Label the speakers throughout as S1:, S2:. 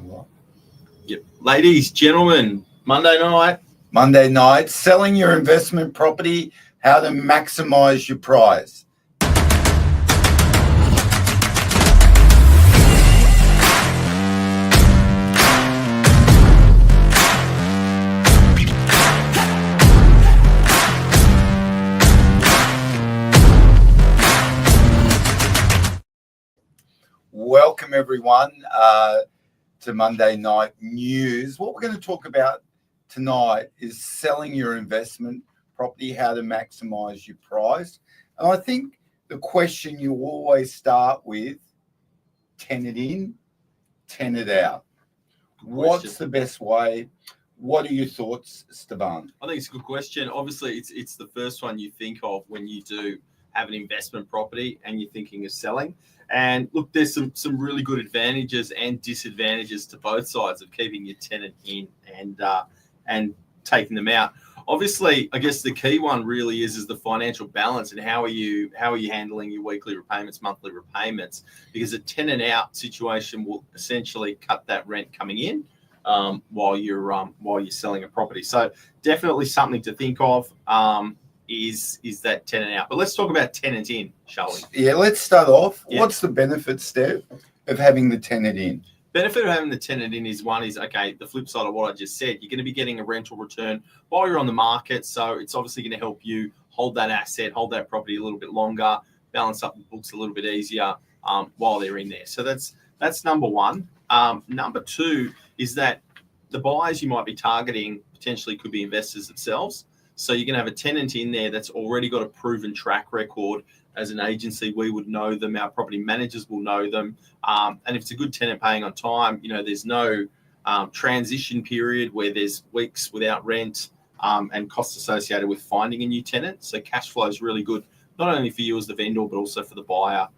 S1: lot.
S2: Yep. Ladies, gentlemen, Monday night,
S1: selling your investment property, how to maximize your prize. Welcome everyone to Monday Night News. What we're going to talk about tonight is selling your investment property, how to maximize your price. And I think the question you always start with, tenant in, tenant out. What's the best way? What are your thoughts, STEVAN?
S2: I think it's a good question. Obviously, it's the first one you think of when you do have an investment property and you're thinking of selling. And look, there's some really good advantages and disadvantages to both sides of keeping your tenant in and taking them out. Obviously, I guess the key one really is the financial balance and how are you handling your weekly repayments, monthly repayments, because a tenant out situation will essentially cut that rent coming in while you're selling a property. So definitely something to think of. Is that tenant out? But let's talk about tenant in, shall we?
S1: Yeah, let's start off.
S2: Yeah.
S1: What's the benefit, Steph, of having the tenant in?
S2: Benefit of having the tenant in is okay, the flip side of what I just said, you're going to be getting a rental return while you're on the market. So it's obviously going to help you hold that asset, hold that property a little bit longer, balance up the books a little bit easier while they're in there. So that's number one. Number two is that the buyers you might be targeting potentially could be investors themselves. So you're going to have a tenant in there that's already got a proven track record. As an agency, we would know them. Our property managers will know them. And if it's a good tenant paying on time, there's no transition period where there's weeks without rent and costs associated with finding a new tenant. So cash flow is really good, not only for you as the vendor, but also for the buyer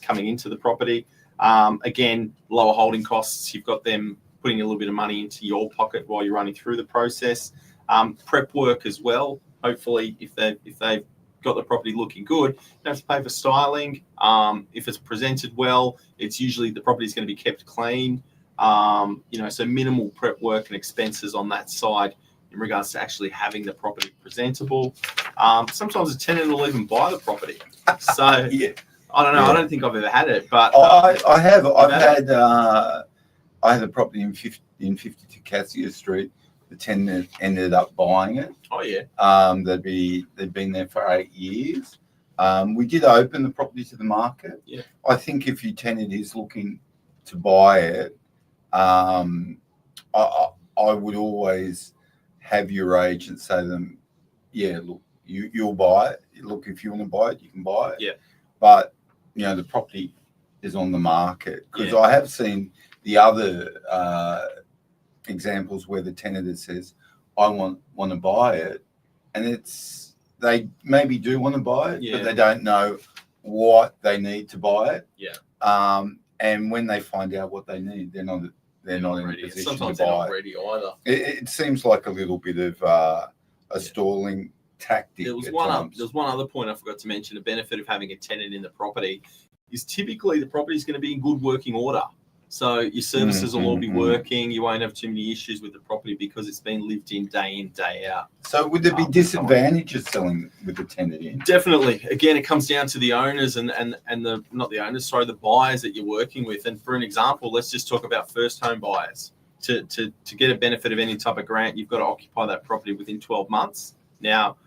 S2: coming into the property. Again, lower holding costs. You've got them putting a little bit of money into your pocket while you're running through the process. Prep work as well. Hopefully, if they've got the property looking good, you don't have to pay for styling. If it's presented well, it's usually the property is going to be kept clean. So minimal prep work and expenses on that side in regards to actually having the property presentable. Sometimes a tenant will even buy the property. So yeah. I don't know. Yeah. I don't think I've ever had it, but
S1: I have. I had a property in 52 Cassia Street. The tenant ended up buying it.
S2: Oh yeah.
S1: They'd been there for 8 years. We did open the property to the market.
S2: Yeah.
S1: I think if your tenant is looking to buy it, I would always have your agent say to them, yeah, look, you'll buy it. Look, if you want to buy it, you can buy it.
S2: Yeah.
S1: But the property is on the market, because I have seen the other examples where the tenant says, I want to buy it, and they maybe do want to buy it, but they don't know what they need to buy it.
S2: Yeah.
S1: And when they find out what they need, they're not in a position
S2: Sometimes
S1: to buy
S2: they're not ready either.
S1: It seems like a little bit of a stalling tactic.
S2: There was one other point I forgot to mention. The benefit of having a tenant in the property is typically the property is going to be in good working order. So your services will all be working. You won't have too many issues with the property because it's been lived in, day out.
S1: So would there be disadvantages selling with the tenant in?
S2: Definitely. Again, it comes down to the owners and the buyers that you're working with. And for an example, let's just talk about first home buyers. To get a benefit of any type of grant, you've got to occupy that property within 12 months. Now,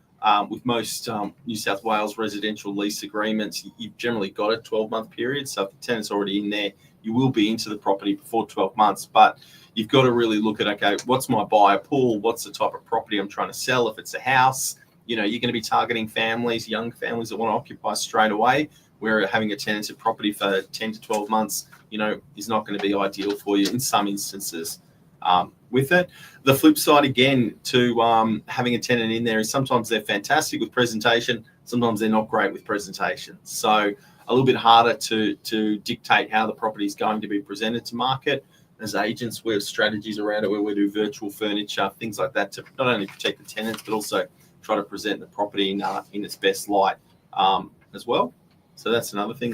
S2: with most New South Wales residential lease agreements, you've generally got a 12-month period. So if the tenant's already in there, you will be into the property before 12 months. But you've got to really look at, okay, what's my buyer pool? What's the type of property I'm trying to sell? If it's a house, you're going to be targeting families, young families that want to occupy straight away, where having a tenanted property for 10 to 12 months, is not going to be ideal for you in some instances. With it, the flip side again to having a tenant in there is sometimes they're fantastic with presentation, sometimes they're not great with presentation. So a little bit harder to dictate how the property is going to be presented to market. As agents, we have strategies around it where we do virtual furniture, things like that, to not only protect the tenants but also try to present the property in its best light as well. So that's another thing.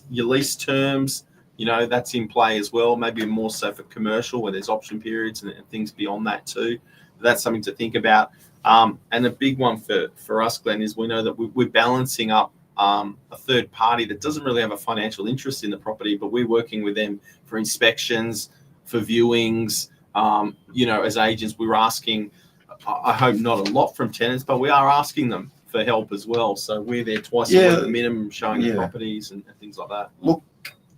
S2: Your lease terms, that's in play as well. Maybe more so for commercial where there's option periods and things beyond that too. That's something to think about. And a big one for us, Glenn, is we know that we're balancing up a third party that doesn't really have a financial interest in the property, but we're working with them for inspections, for viewings. As agents, we're asking, I hope not a lot from tenants, but we are asking them for help as well. So we're there twice a week at the minimum, showing the properties and things like that.
S1: Look,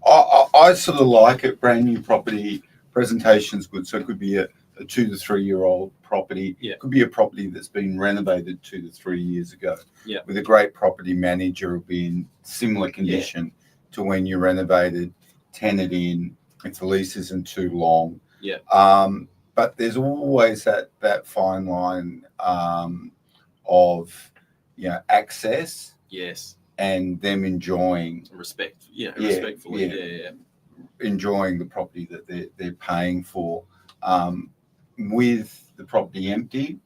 S1: I sort of like it. Brand new property presentation's good. So it could be a 2 to 3 year old property.
S2: Yeah.
S1: It could be a property that's been renovated 2 to 3 years ago.
S2: Yeah.
S1: With a great property manager, will be in similar condition to when you renovated, tenant in, if the lease isn't too long.
S2: Yeah.
S1: But there's always that fine line of access.
S2: Yes.
S1: And them enjoying
S2: respectfully.
S1: Enjoying the property that they're paying for. With the property empty,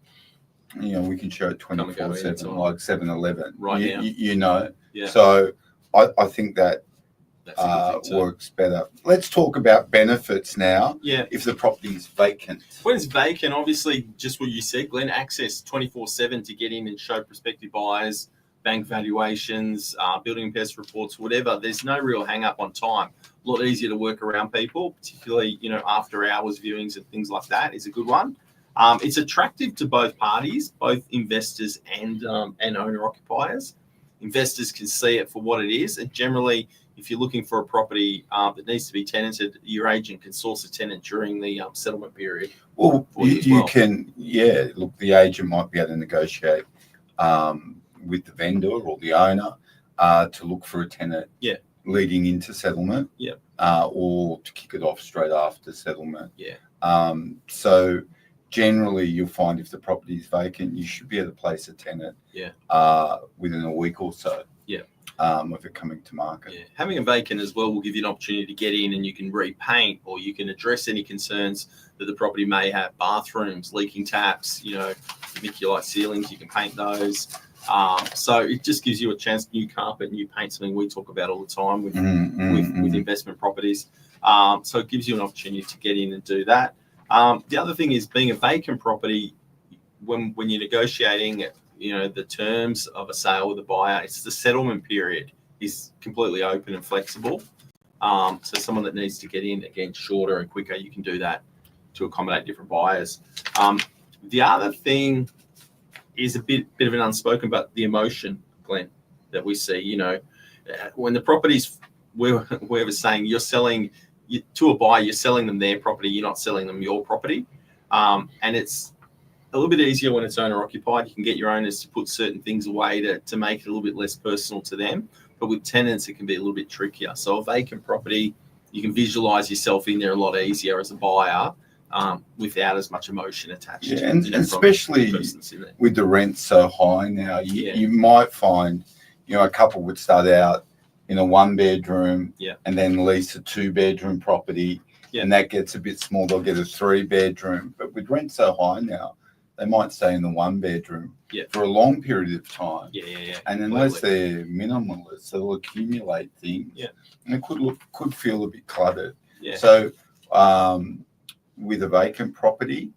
S1: we can show it 24/7, like 7-Eleven.
S2: Right
S1: now.
S2: Yeah.
S1: So I think that works better. Let's talk about benefits now.
S2: Yeah.
S1: If the property is vacant.
S2: When it's vacant, obviously, just what you said, Glenn, access 24/7 to get in and show prospective buyers, bank valuations, building impairs reports, whatever. There's no real hang up on time. A lot easier to work around people, particularly, after hours viewings and things like that is a good one. It's attractive to both parties, both investors and owner occupiers. Investors can see it for what it is. And generally, if you're looking for a property that needs to be tenanted, your agent can source a tenant during the settlement period.
S1: Well, you can, look, the agent might be able to negotiate with the vendor or the owner to look for a tenant leading into settlement, or to kick it off straight after settlement. So generally, you'll find if the property is vacant, you should be able to place a tenant within a week or so of it coming to market.
S2: Having a vacant as well will give you an opportunity to get in and you can repaint, or you can address any concerns that the property may have. Bathrooms, leaking taps, vermiculite ceilings, you can paint those. So it just gives you a chance. New carpet, new paint, something we talk about all the time with investment properties. So it gives you an opportunity to get in and do that. The other thing is, being a vacant property, when you're negotiating, the terms of a sale with a buyer, it's the settlement period is completely open and flexible. So someone that needs to get in, again, shorter and quicker, you can do that to accommodate different buyers. The other thing is a bit of an unspoken, but the emotion, Glenn, that we see, when the properties, we're saying you're selling to a buyer, you're selling them their property, you're not selling them your property. And it's a little bit easier when it's owner occupied. You can get your owners to put certain things away to make it a little bit less personal to them. But with tenants, it can be a little bit trickier. So a vacant property, you can visualize yourself in there a lot easier as a buyer, without as much emotion attached.
S1: And especially with the rent so high now, you might find, a couple would start out in a 1-bedroom and then lease a 2-bedroom property, and that gets a bit small. They'll get a 3-bedroom. But with rent so high now, they might stay in the 1-bedroom for a long period of time. And unless they're minimalists, they'll accumulate things. And it could feel a bit cluttered. So with a vacant property,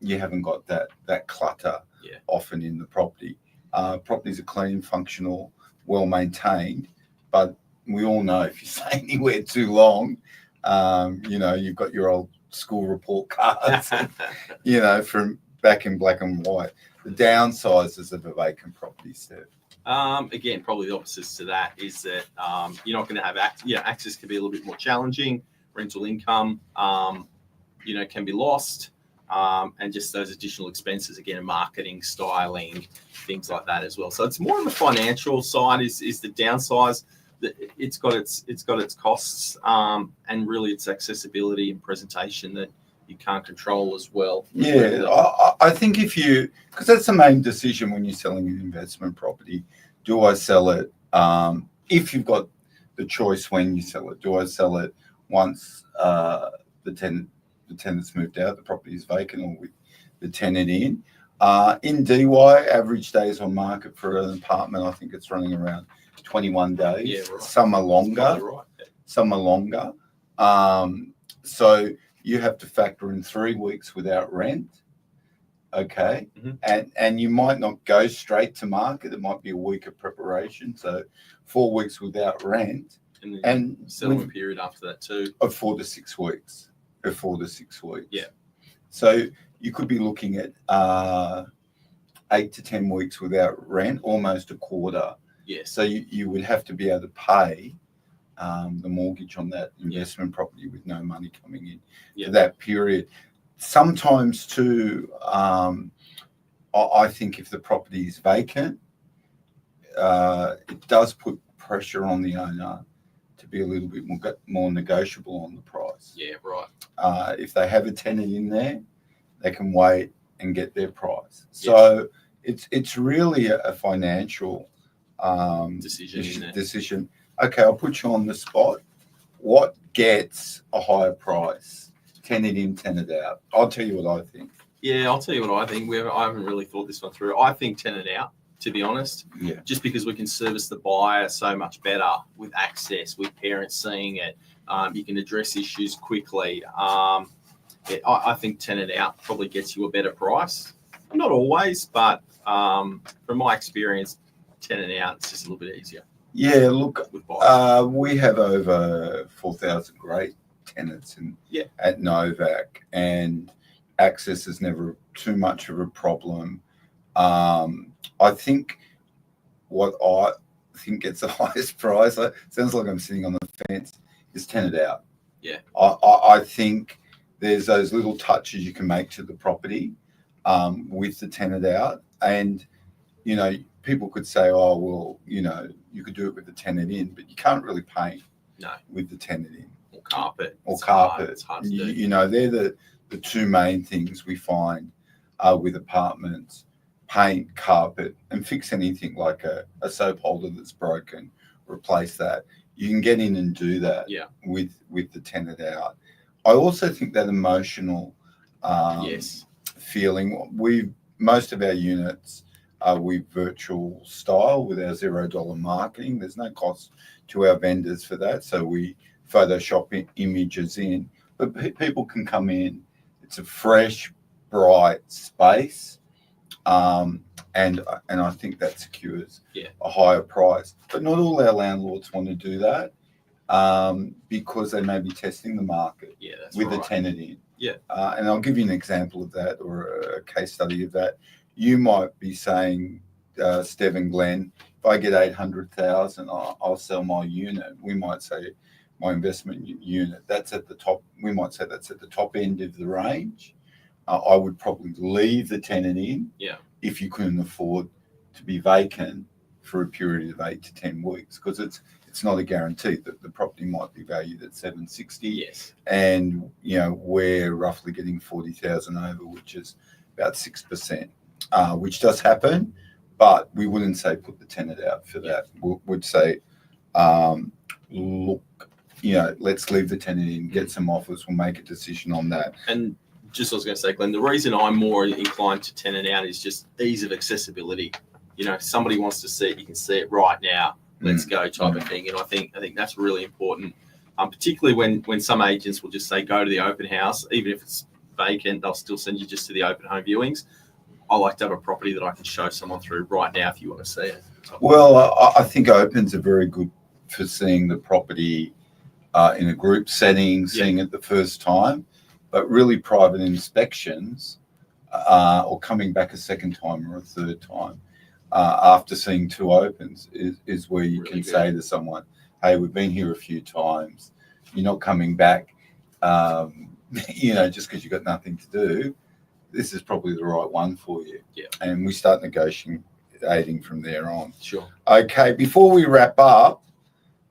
S1: you haven't got that clutter often in the property. Properties are clean, functional, well maintained, but we all know if you stay anywhere too long, you've got your old school report cards, from back in black and white. The downsides of a vacant property, Steph.
S2: Again, probably the opposites to that is that you're not going to have access can be a little bit more challenging. Rental income, can be lost, and just those additional expenses, again, marketing, styling, things like that as well. So it's more on the financial side is the downsides. It's got its costs, and really its accessibility and presentation that you can't control as well.
S1: I think because that's the main decision when you're selling an investment property. Do I sell it? If you've got the choice when you sell it, do I sell it once the tenant's moved out, the property is vacant, or with the tenant in? In DY, average days on market for an apartment, I think it's running around 21 days.
S2: Yeah, right.
S1: Some are longer.
S2: Probably right. Yeah.
S1: Some are longer. So you have to factor in 3 weeks without rent. Okay. And you might not go straight to market. It might be a week of preparation. So 4 weeks without rent. And
S2: settlement period after that too.
S1: Of 4 to 6 weeks. Of 4 to 6 weeks.
S2: Yeah.
S1: So you could be looking at 8 to 10 weeks without rent, almost a quarter.
S2: Yes.
S1: So you would have to be able to pay the mortgage on that investment property with no money coming in for that period. Sometimes too, I think if the property is vacant, it does put pressure on the owner to be a little bit more negotiable on the price.
S2: Yeah, right.
S1: If they have a tenant in there, they can wait and get their price. So it's really a financial decision. Okay, I'll put you on the spot. What gets a higher price? Tenant in, tenant out. I'll tell you what I think.
S2: Yeah, I'll tell you what I think. I haven't really thought this one through. I think tenant out, to be honest.
S1: Yeah.
S2: Just because we can service the buyer so much better with access, with parents seeing it. You can address issues quickly. I think tenant out probably gets you a better price. Not always, but from my experience, tenant out is just a little bit easier.
S1: Yeah, look,
S2: with buyers.
S1: We have over 4,000 great tenants at Novak, and access is never too much of a problem. I think what I think gets the highest price, sounds like I'm sitting on the fence, is tenant out.
S2: Yeah.
S1: I think there's those little touches you can make to the property with the tenant out. And, people could say, oh, well, you could do it with the tenant in, but you can't really paint with the tenant in.
S2: Or carpet.
S1: Or carpet.
S2: It's hard to do.
S1: They're the two main things we find with apartments: paint, carpet, and fix anything like a soap holder that's broken, replace that. You can get in and do that with the tenant out. I also think that emotional feeling. Most of our units we virtual style with our $0 marketing. There's no cost to our vendors for that, so we Photoshop images in. But people can come in. It's a fresh, bright space, and I think that secures a higher price. But not all our landlords want to do that because they may be testing the market with a tenant in.
S2: Yeah.
S1: And I'll give you an example of that, or a case study of that. You might be saying, STEVAN, GLEN, if I get 800,000, I'll sell my unit. We might say my investment unit, that's at the top. We might say that's at the top end of the range. I would probably leave the tenant in if you couldn't afford to be vacant for a period of 8 to 10 weeks, because it's not a guarantee that the property might be valued at 760.
S2: Yes.
S1: And we're roughly getting 40,000 over, which is about 6%, which does happen, but we wouldn't say put the tenant out for that. We'd say, look, let's leave the tenant in, get some offers, we'll make a decision on that.
S2: And just I was going to say, Glenn, the reason I'm more inclined to tenant out is just ease of accessibility. Somebody wants to see it, you can see it right now. Let's go type of thing. And I think that's really important, particularly when some agents will just say, go to the open house, even if it's vacant, they'll still send you just to the open home viewings. I like to have a property that I can show someone through right now if you want to see it.
S1: Well, I think opens are very good for seeing the property in a group setting, seeing it the first time, but really private inspections or coming back a second time or a third time after seeing 2 opens is where you really can say to someone, hey, we've been here a few times, you're not coming back, just because you've got nothing to do. This is probably the right one for you.
S2: Yeah.
S1: And we start negotiating from there on.
S2: Sure.
S1: Okay, before we wrap up,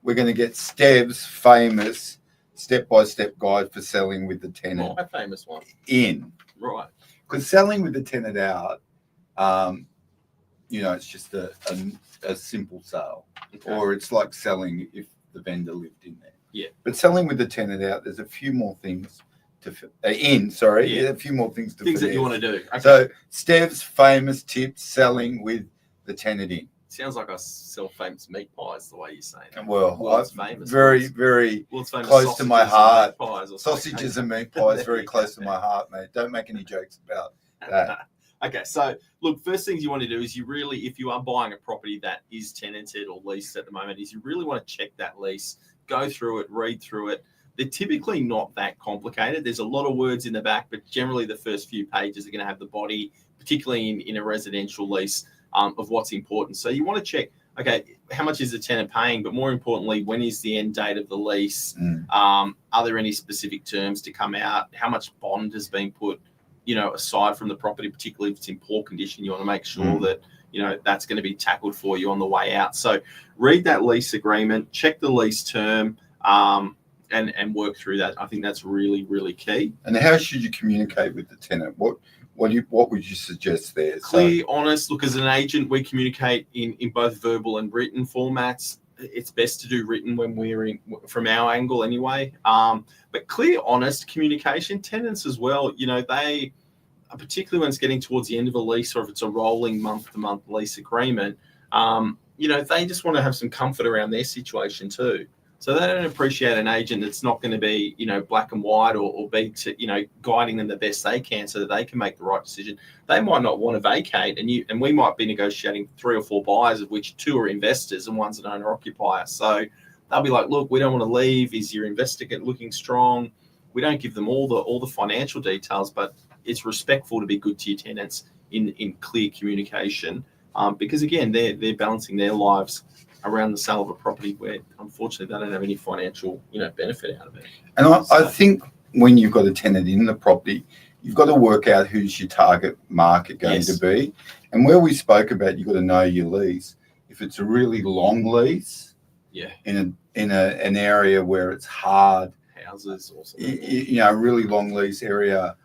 S1: we're going to get Stev's famous step-by-step guide for selling with the tenant.
S2: My famous one.
S1: In.
S2: Right.
S1: Because selling with the tenant out, it's just a simple sale.
S2: Okay.
S1: Or it's like selling if the vendor lived in there.
S2: Yeah.
S1: But selling with the tenant out, there's a few more things a few more things to
S2: things that you want to do. Okay.
S1: So Stev's famous tips selling with the tenant in.
S2: Sounds like I sell famous meat pies the way you're saying that.
S1: Well,
S2: World's famous.
S1: very, very
S2: World's famous
S1: close to my
S2: sausages and
S1: heart.
S2: meat pies or something.
S1: Sausages and meat pies, very
S2: There
S1: close
S2: you
S1: to
S2: go.
S1: my heart, mate. Don't make any jokes about that.
S2: Okay, so look, first things you want to do is you really, if you are buying a property that is tenanted or leased at the moment, is you really want to check that lease, go through it, read through it. They're typically not that complicated. There's a lot of words in the back, but generally the first few pages are going to have the body, particularly in a residential lease, of what's important. So you want to check, okay, how much is the tenant paying? But more importantly, when is the end date of the lease? Are there any specific terms to come out? How much bond has been put, aside from the property, particularly if it's in poor condition? You want to make sure that, that's going to be tackled for you on the way out. So read that lease agreement, check the lease term, and work through that. I think that's really, really key.
S1: And how should you communicate with the tenant? What would you suggest there?
S2: Clear, honest. Look, as an agent, we communicate in both verbal and written formats. It's best to do written when we're from our angle anyway. But clear, honest communication. Tenants as well, they, particularly when it's getting towards the end of a lease or if it's a rolling month-to-month lease agreement, they just want to have some comfort around their situation too. So they don't appreciate an agent that's not going to be, black and white or be, guiding them the best they can so that they can make the right decision. They might not want to vacate, and we might be negotiating 3 or 4 buyers, of which 2 are investors and one's an owner occupier. So they'll be like, look, we don't want to leave. Is your investor looking strong? We don't give them all the financial details, but it's respectful to be good to your tenants in clear communication, because again, they're balancing their lives around the sale of a property where unfortunately they don't have any financial benefit out of it.
S1: And I think when you've got a tenant in the property, you've got to work out who's your target market going to be. And where we spoke about, you've got to know your lease. If it's a really long lease, in an area where it's hard,
S2: houses also,
S1: a really long lease area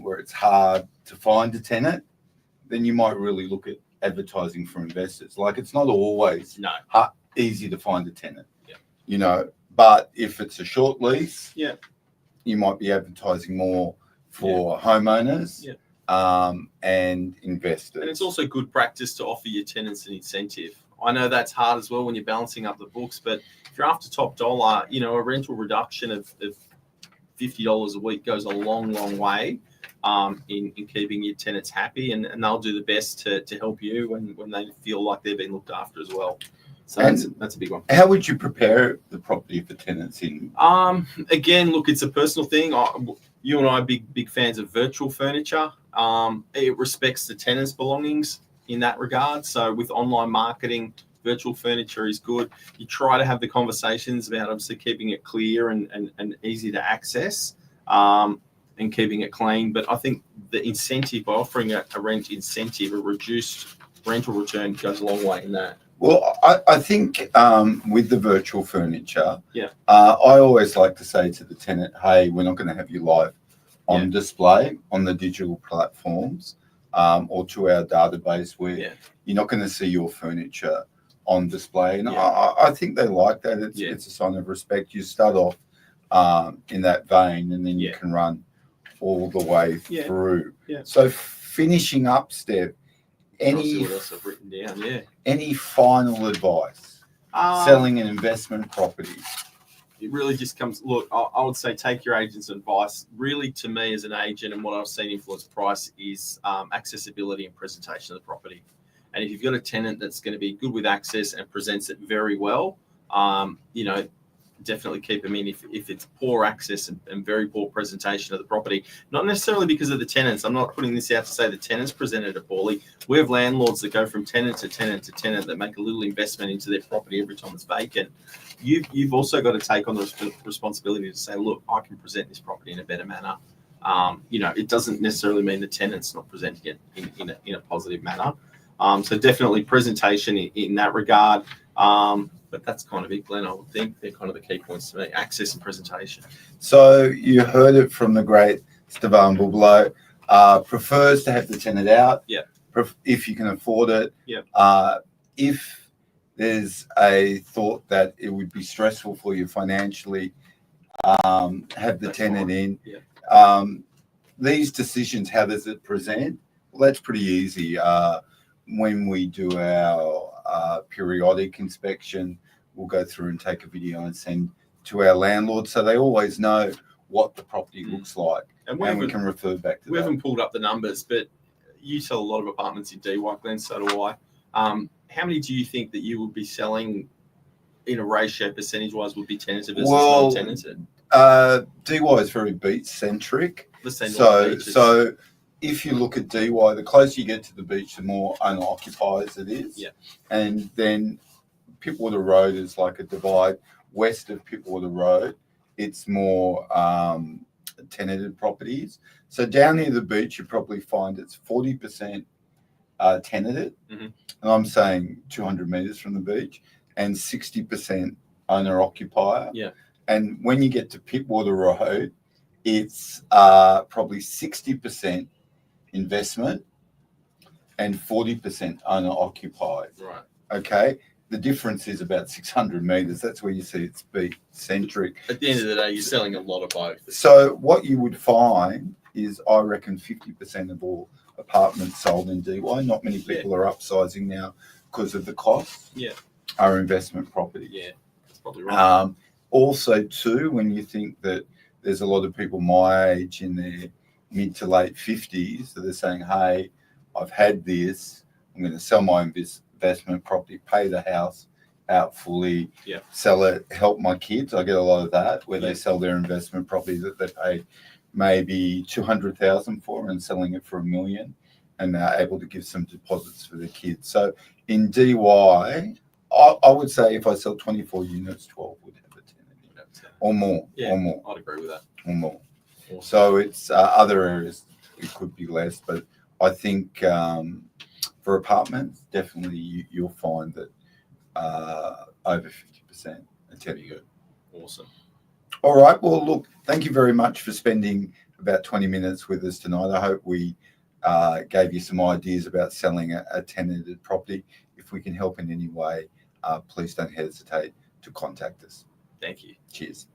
S1: where it's hard to find a tenant, then you might really look at advertising for investors. Like, it's not always easy to find a tenant, but if it's a short lease, you might be advertising more for homeowners and investors.
S2: And it's also good practice to offer your tenants an incentive. I know that's hard as well when you're balancing up the books, but if you're after top dollar, a rental reduction of $50 a week goes a long, long way in keeping your tenants happy, and they'll do the best to help you when they feel like they're being looked after as well. So that's a big one. How
S1: would you prepare the property for tenants in?
S2: Again, look, it's a personal thing. You and I are big fans of virtual furniture. It respects the tenant's belongings in that regard. So with online marketing, virtual furniture is good. You try to have the conversations about obviously keeping it clear and easy to access, and keeping it clean. But I think the incentive, by offering a rent incentive, a reduced rental return, goes a long way in that.
S1: Well, I think with the virtual furniture, I always like to say to the tenant, hey, we're not going to have you live on display on the digital platforms or to our database where you're not going to see your furniture on display. And I think they like that. It's a sign of respect. You start off in that vein, and then you can run all the way through. So finishing up, Steph,
S2: See what else I've written down.
S1: Any final advice? Selling an investment property.
S2: It really just comes. Look, I would say take your agent's advice. Really, to me as an agent, and what I've seen influence price is accessibility and presentation of the property. And if you've got a tenant that's going to be good with access and presents it very well, definitely keep them in. If it's poor access and very poor presentation of the property, not necessarily because of the tenants. I'm not putting this out to say the tenants presented it poorly. We have landlords that go from tenant to tenant to tenant that make a little investment into their property every time it's vacant. You've also got to take on the responsibility to say, look, I can present this property in a better manner. It doesn't necessarily mean the tenant's not presenting it in a positive manner. So definitely presentation in that regard. But that's kind of it, Glenn. I would think they're kind of the key points to me: access and presentation.
S1: So you heard it from the great STEVAN BUBALO. Prefers to have the tenant out. If you can afford it. If there's a thought that it would be stressful for you financially, have the tenant in. These decisions, how does it present? Well, that's pretty easy. When we do our periodic inspection. We'll go through and take a video and send to our landlord, so they always know what the property looks like, and we can refer back to that.
S2: We haven't pulled up the numbers, but you sell a lot of apartments in DY, Glenn, so do I. How many do you think that you would be selling in a ratio, percentage-wise, would be tenanted versus non-tenanted?
S1: DY is very beach-centric.
S2: Let's say
S1: so if you look at DY, the closer you get to the beach, the more owner-occupiers it is.
S2: Yeah.
S1: And then Pittwater Road is like a divide. West of Pittwater Road, it's more tenanted properties. So down near the beach, you probably find it's 40% tenanted.
S2: Mm-hmm.
S1: And I'm saying 200 metres from the beach, and 60% owner-occupier.
S2: Yeah.
S1: And when you get to Pittwater Road, it's probably 60% investment and 40% owner-occupied.
S2: Right.
S1: Okay. The difference is about 600 metres. That's where you see it's beach-centric.
S2: At the end of the day, you're selling a lot of both.
S1: So what you would find is, I reckon 50% of all apartments sold in DY, not many people are upsizing now because of the cost, are investment property.
S2: Yeah, that's probably right.
S1: Also, too, when you think that there's a lot of people my age in their mid to late 50s that are saying, hey, I've had this, I'm going to sell my investment property, pay the house out fully, sell it, help my kids. I get a lot of that where they sell their investment property that they pay maybe 200,000 for and selling it for $1 million, and they're able to give some deposits for their kids. So in DY, I would say if I sell 24 units, 12 would have a tenant or more.
S2: Yeah,
S1: or more.
S2: I'd agree with that.
S1: Or more.
S2: Awesome.
S1: So it's other areas it could be less, but I think for apartments, definitely you'll find that over 50% are tenant.
S2: Good. Awesome.
S1: All right. Well, look, thank you very much for spending about 20 minutes with us tonight. I hope we gave you some ideas about selling a tenanted property. If we can help in any way, please don't hesitate to contact us.
S2: Thank you.
S1: Cheers.